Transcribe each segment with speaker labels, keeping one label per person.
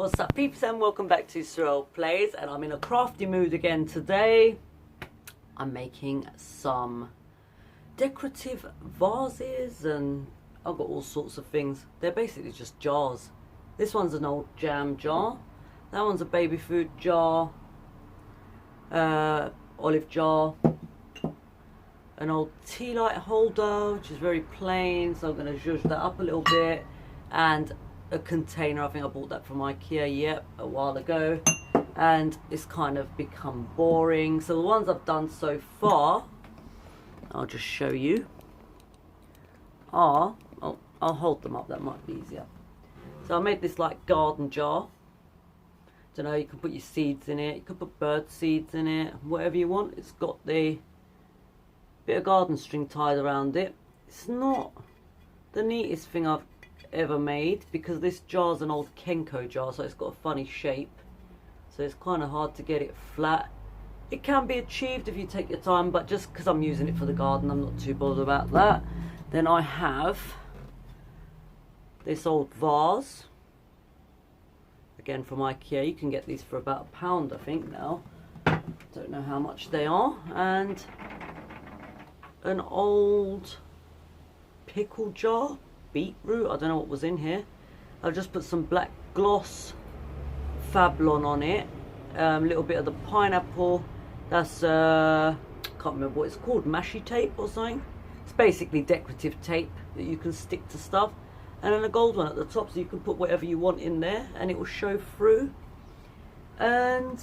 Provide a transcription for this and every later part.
Speaker 1: What's up peeps and welcome back to Cyril Plays, and I'm in a crafty mood again today. I'm making some decorative vases and I've got all sorts of things. They're basically just jars. This one's an old jam jar, that one's a baby food jar, olive jar, an old tea light holder which is very plain, so I'm going to zhuzh that up a little bit, and a container. I think I bought that from IKEA a while ago, and it's kind of become boring. So the ones I've done so far, I'll just show you, are, I'll hold them up, that might be easier. So I made this like garden jar. Don't know, you can put your seeds in it, you can put bird seeds in it, whatever you want. It's got the bit of garden string tied around it. It's not the neatest thing I've ever made because this jar's an old Kenko jar, so it's got a funny shape, so it's kind of hard to get it flat. It can be achieved if you take your time, but just because I'm using it for the garden, I'm not too bothered about that. Then I have this old vase, again from IKEA. You can get these for about £1 I think now, don't know how much they are, and an old pickle jar, beetroot, I don't know what was in here. I've just put some black gloss Fablon on it, a little bit of the pineapple, that's can't remember what it's called, mashy tape or something. It's basically decorative tape that you can stick to stuff, and then a gold one at the top so you can put whatever you want in there and it will show through. And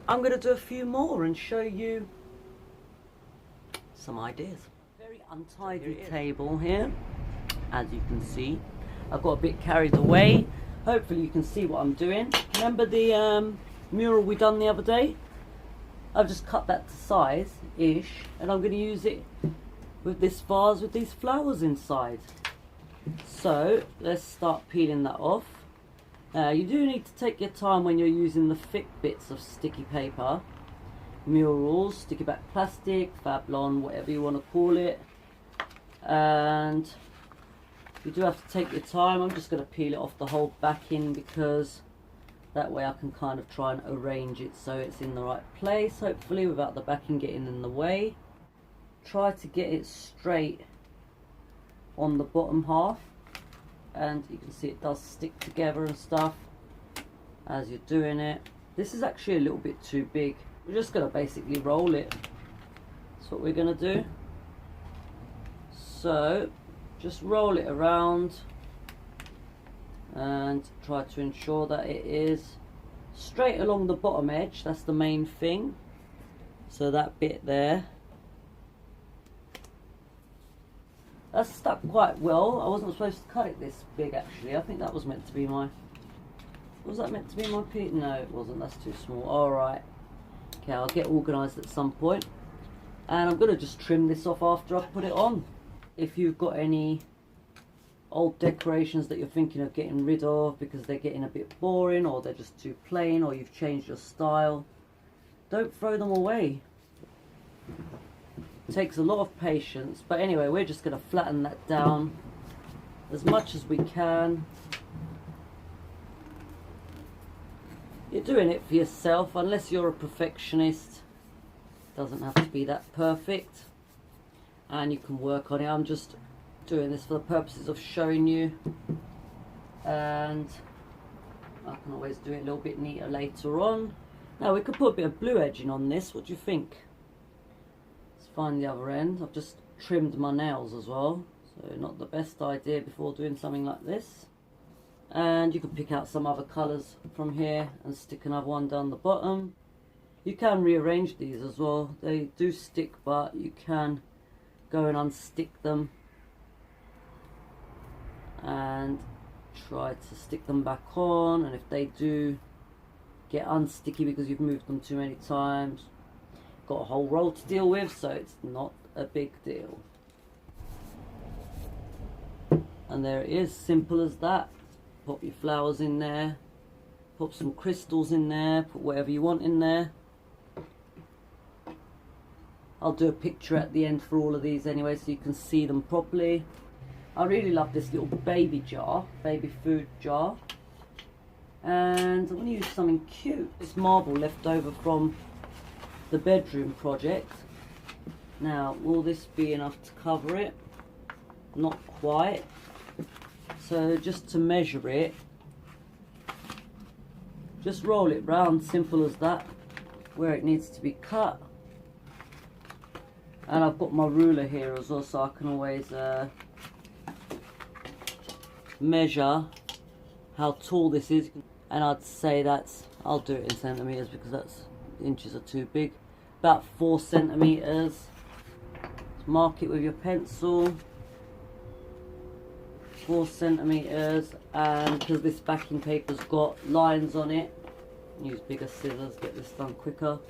Speaker 1: I'm going to do a few more and show you some ideas. Very untidy table here, as you can see. I've got a bit carried away. Hopefully you can see what I'm doing. Remember the mural we done the other day? I've just cut that to size-ish, and I'm going to use it with this vase with these flowers inside. So let's start peeling that off. You do need to take your time when you're using the thick bits of sticky paper. Murals, sticky back plastic, Fablon, whatever you want to call it. And you do have to take your time. I'm just going to peel it off the whole backing because that way I can kind of try and arrange it so it's in the right place, hopefully without the backing getting in the way. Try to get it straight on the bottom half, and you can see it does stick together and stuff as you're doing it. This is actually a little bit too big. We're just going to basically roll it. That's what we're going to do. So just roll it around and try to ensure that it is straight along the bottom edge. That's the main thing. So that bit there, that's stuck quite well. I wasn't supposed to cut it this big actually. I think that was meant to be my, was that meant to be my piece? No it wasn't, that's too small. Alright, okay, I'll get organised at some point, and I'm going to just trim this off after I've put it on. If you've got any old decorations that you're thinking of getting rid of because they're getting a bit boring or they're just too plain or you've changed your style, don't throw them away. It takes a lot of patience, but anyway, we're just going to flatten that down as much as we can. You're doing it for yourself, unless you're a perfectionist. It doesn't have to be that perfect, and you can work on it. I'm just doing this for the purposes of showing you, and I can always do it a little bit neater later on. Now we could put a bit of blue edging on this. What do you think? Let's find the other end. I've just trimmed my nails as well, so not the best idea before doing something like this. And you can pick out some other colours from here and stick another one down the bottom. You can rearrange these as well. They do stick, but you can go and unstick them and try to stick them back on, and if they do get unsticky because you've moved them too many times, got a whole roll to deal with, so it's not a big deal. And there it is, simple as that. Pop your flowers in there, pop some crystals in there, put whatever you want in there. I'll do a picture at the end for all of these anyway so you can see them properly. I really love this little baby jar, baby food jar. And I'm going to use something cute. This marble left over from the bedroom project. Now, will this be enough to cover it? Not quite. So just to measure it, just roll it round, simple as that, where it needs to be cut. And I've got my ruler here as well, so I can always measure how tall this is. And I'd say I'll do it in centimetres because inches are too big. About 4 centimetres. Mark it with your pencil. 4 centimetres, and because this backing paper's got lines on it, use bigger scissors, get this done quicker.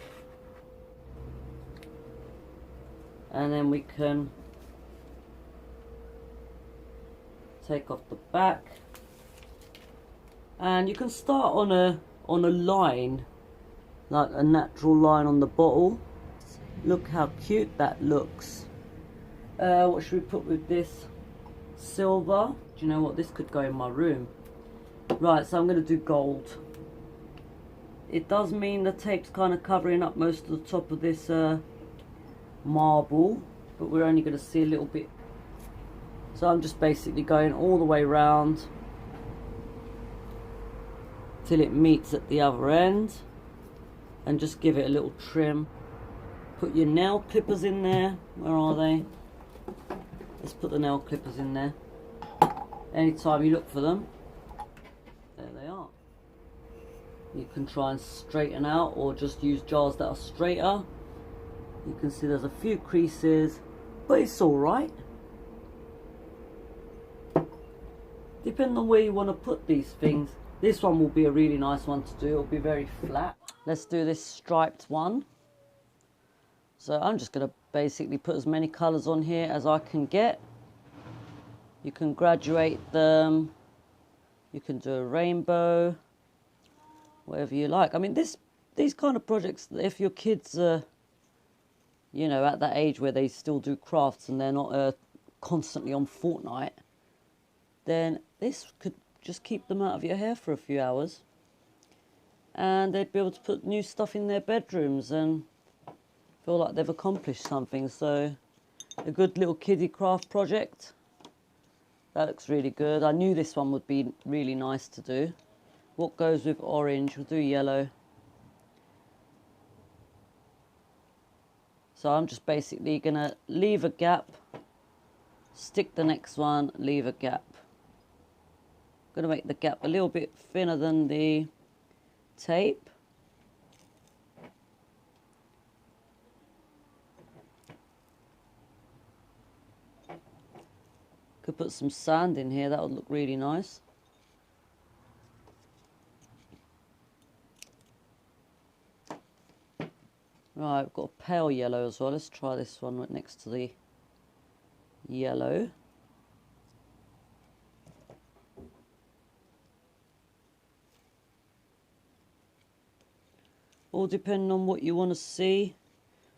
Speaker 1: And then we can take off the back, and you can start on a line, like a natural line on the bottle. Look how cute that looks. What should we put with this? Silver. Do you know what, this could go in my room. Right, so I'm going to do gold. It does mean the tape's kind of covering up most of the top of this marble, but we're only going to see a little bit. So I'm just basically going all the way round till it meets at the other end, and just give it a little trim. Put your nail clippers in there. Where are they? Let's put the nail clippers in there. Anytime you look for them, there they are. You can try and straighten out, or just use jars that are straighter. You can see there's a few creases, but it's alright. Depending on where you want to put these things. This one will be a really nice one to do. It'll be very flat. Let's do this striped one. So I'm just going to basically put as many colours on here as I can get. You can graduate them. You can do a rainbow. Whatever you like. I mean, these kind of projects, if your kids are, you know, at that age where they still do crafts and they're not constantly on Fortnite, then this could just keep them out of your hair for a few hours. And they'd be able to put new stuff in their bedrooms and feel like they've accomplished something. So a good little kiddie craft project. That looks really good. I knew this one would be really nice to do. What goes with orange? We'll do yellow. So I'm just basically going to leave a gap, stick the next one, leave a gap. I'm going to make the gap a little bit thinner than the tape. Could put some sand in here, that would look really nice. Right, we've got a pale yellow as well. Let's try this one right next to the yellow. All depending on what you want to see,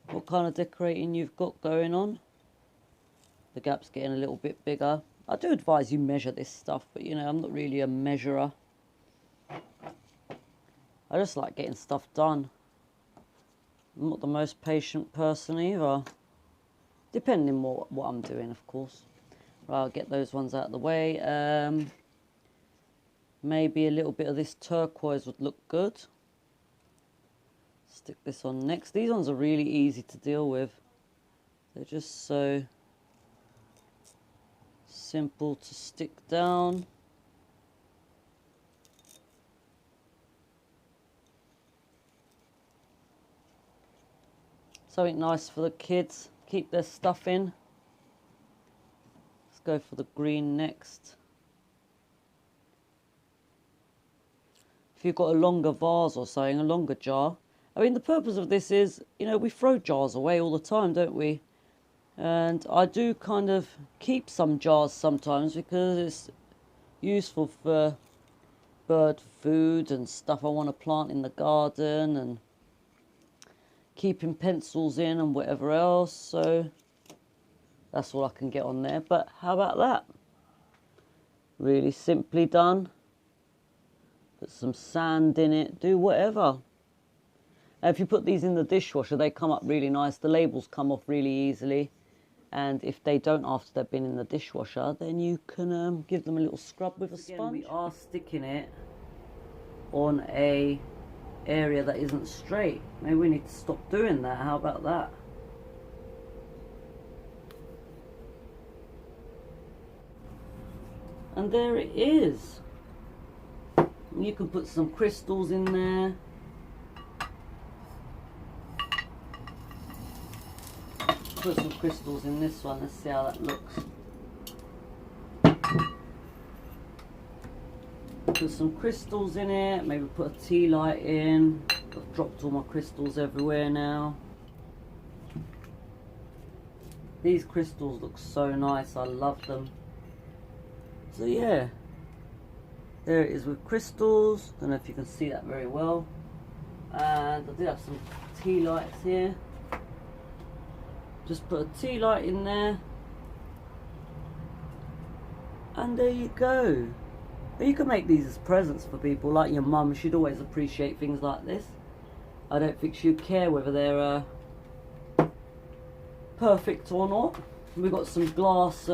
Speaker 1: what kind of decorating you've got going on. The gap's getting a little bit bigger. I do advise you measure this stuff, but you know, I'm not really a measurer. I just like getting stuff done. I'm not the most patient person either. Depending on what I'm doing, of course. Right, I'll get those ones out of the way. Maybe a little bit of this turquoise would look good. Stick this on next. These ones are really easy to deal with. They're just so simple to stick down. Something nice for the kids, keep their stuff in. Let's go for the green next. If you've got a longer vase or something, a longer jar. I mean, the purpose of this is, you know, we throw jars away all the time, don't we? And I do kind of keep some jars sometimes because it's useful for bird food and stuff I want to plant in the garden, and keeping pencils in and whatever else. So that's all I can get on there. But how about that? Really simply done. Put some sand in it, do whatever. If you put these in the dishwasher, they come up really nice. The labels come off really easily. And if they don't after they've been in the dishwasher, then you can give them a little scrub with a sponge. We are sticking it on a area that isn't straight. Maybe we need to stop doing that. How about that? And there it is. You can put some crystals in there. Put some crystals in this one. Let's see how that looks. Put some crystals in it. Maybe put a tea light in. I've dropped all my crystals everywhere now. These crystals look so nice. I love them. So yeah, there it is with crystals. Don't know if you can see that very well. And I did have some tea lights here. Just put a tea light in there. And there you go. You can make these as presents for people, like your mum. She'd always appreciate things like this. I don't think she'd care whether they're perfect or not. We've got some glass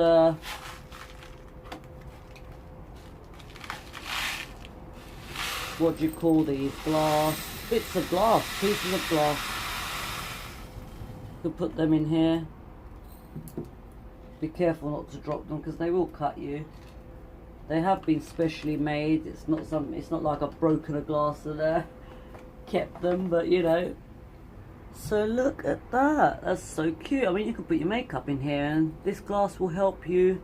Speaker 1: what do you call these? Glass, bits of glass, pieces of glass. You can put them in here. Be careful not to drop them because they will cut you. They have been specially made. It's not something. It's not like I've broken a glass and kept them, but you know. So look at that. That's so cute. I mean, you can put your makeup in here, and this glass will help you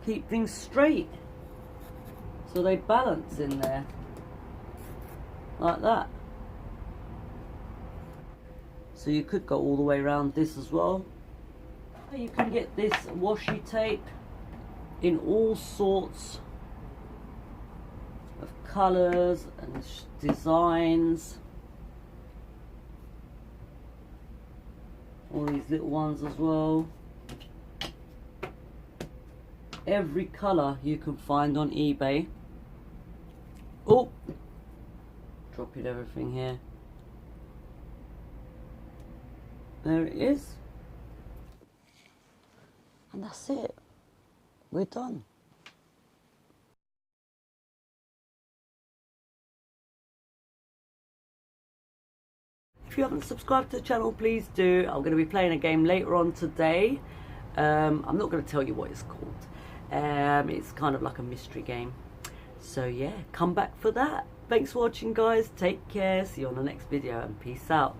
Speaker 1: keep things straight. So they balance in there, like that. So you could go all the way around this as well. You can get this washi tape in all sorts of colours and designs. All these little ones as well. Every colour you can find on eBay. Oh, dropping everything here. There it is. And that's it. We're done. If you haven't subscribed to the channel, please do. I'm going to be playing a game later on today. I'm not going to tell you what it's called. It's kind of like a mystery game. So yeah, come back for that. Thanks for watching, guys. Take care. See you on the next video and peace out.